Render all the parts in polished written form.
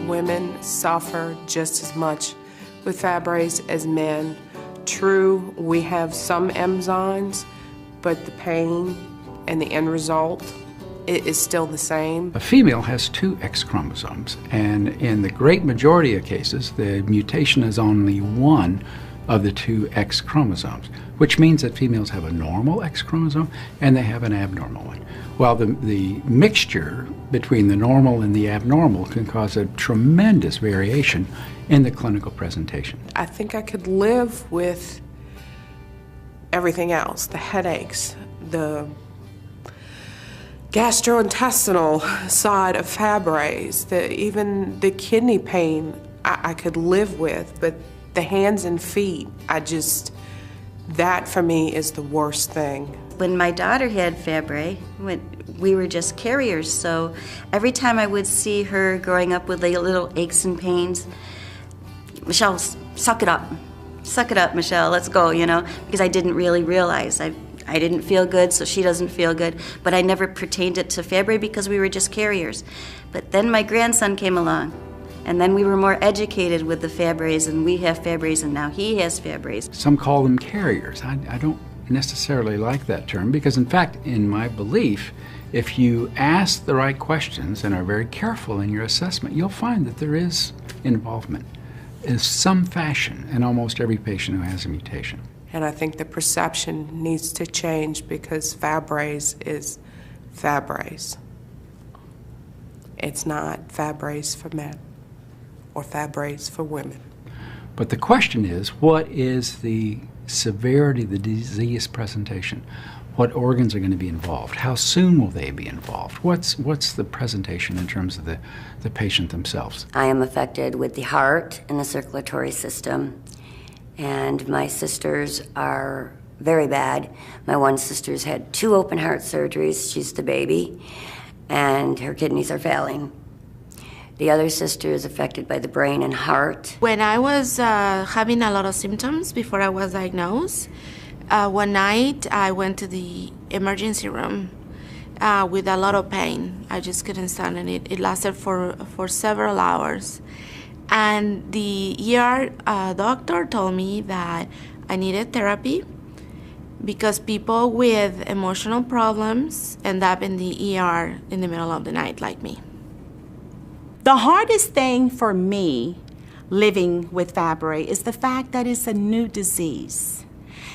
women suffer just as much with Fabry's as men. True, we have some enzymes, but the pain and the end result is still the same. A female has 2 X chromosomes, and in the great majority of cases, the mutation is only one of the 2 X chromosomes, which means that females have a normal X chromosome and they have an abnormal one. While the mixture between the normal and the abnormal can cause a tremendous variation in the clinical presentation. I think I could live with everything else, the headaches, the gastrointestinal side of Fabry's, even the kidney pain I could live with, but the hands and feet, that for me is the worst thing. When my daughter had Fabry, we were just carriers, so every time I would see her growing up with like little aches and pains, Michelle, suck it up, Michelle, let's go, you know, because I didn't really realize. I didn't feel good, so she doesn't feel good, but I never pertained it to Fabry because we were just carriers. But then my grandson came along, and then we were more educated with the Fabry's, and we have Fabry's, and now he has Fabry's. Some call them carriers. I don't necessarily like that term because, in fact, in my belief, if you ask the right questions and are very careful in your assessment, you'll find that there is involvement in some fashion in almost every patient who has a mutation. And I think the perception needs to change because Fabry's is Fabry's. It's not Fabry's for men or Fabry's for women. But the question is, what is the severity of the disease presentation? What organs are going to be involved? How soon will they be involved? What's the presentation in terms of the patient themselves? I am affected with the heart and the circulatory system, and my sisters are very bad. My one sister's had 2 open heart surgeries. She's the baby, and her kidneys are failing. The other sister is affected by the brain and heart. When I was having a lot of symptoms before I was diagnosed, one night I went to the emergency room with a lot of pain. I just couldn't stand it. It lasted for several hours. And the ER doctor told me that I needed therapy because people with emotional problems end up in the ER in the middle of the night like me. The hardest thing for me living with Fabry is the fact that it's a new disease.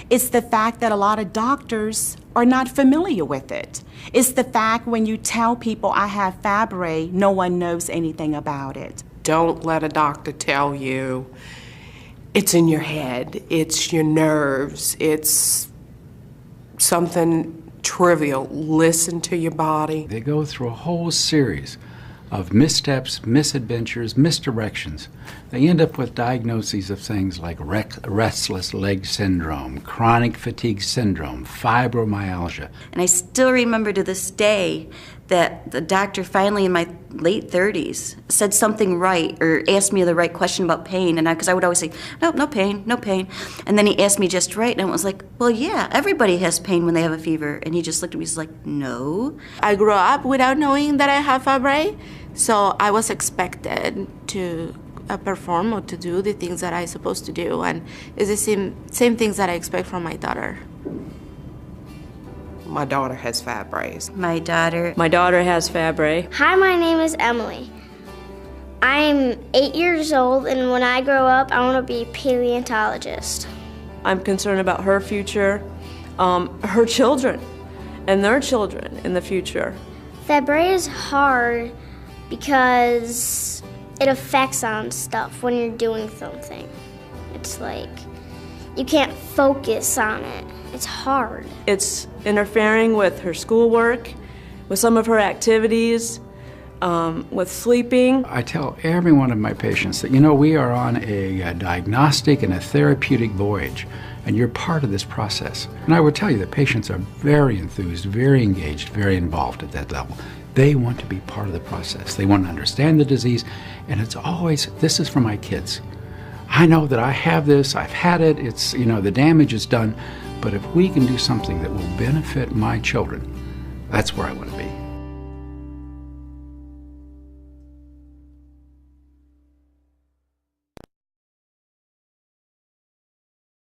It's the fact that a lot of doctors are not familiar with it. It's the fact when you tell people I have Fabry, no one knows anything about it. Don't let a doctor tell you it's in your head, it's your nerves, it's something trivial. Listen to your body. They go through a whole series of missteps, misadventures, misdirections. They end up with diagnoses of things like restless leg syndrome, chronic fatigue syndrome, fibromyalgia. And I still remember to this day that the doctor finally in my late 30s said something right or asked me the right question about pain, and because I would always say, nope, no pain, no pain. And then he asked me just right, and I was like, well, yeah, everybody has pain when they have a fever. And he just looked at me, he's like, no. I grew up without knowing that I have Fabry, so I was expected to perform or to do the things that I'm supposed to do, and it's the same things that I expect from my daughter. My daughter has Fabry's. My daughter has Fabry. Hi, my name is Emily. I'm 8 years old, and when I grow up, I want to be a paleontologist. I'm concerned about her future, her children, and their children in the future. Fabry is hard because it affects on stuff when you're doing something. It's like you can't focus on it. It's hard. It's interfering with her schoolwork, with some of her activities, with sleeping. I tell every one of my patients that, you know, we are on a diagnostic and a therapeutic voyage, and you're part of this process. And I would tell you that patients are very enthused, very engaged, very involved at that level. They want to be part of the process. They want to understand the disease, and it's always, this is for my kids. I know that I have this, I've had it, it's, you know, the damage is done, but if we can do something that will benefit my children, that's where I want to be.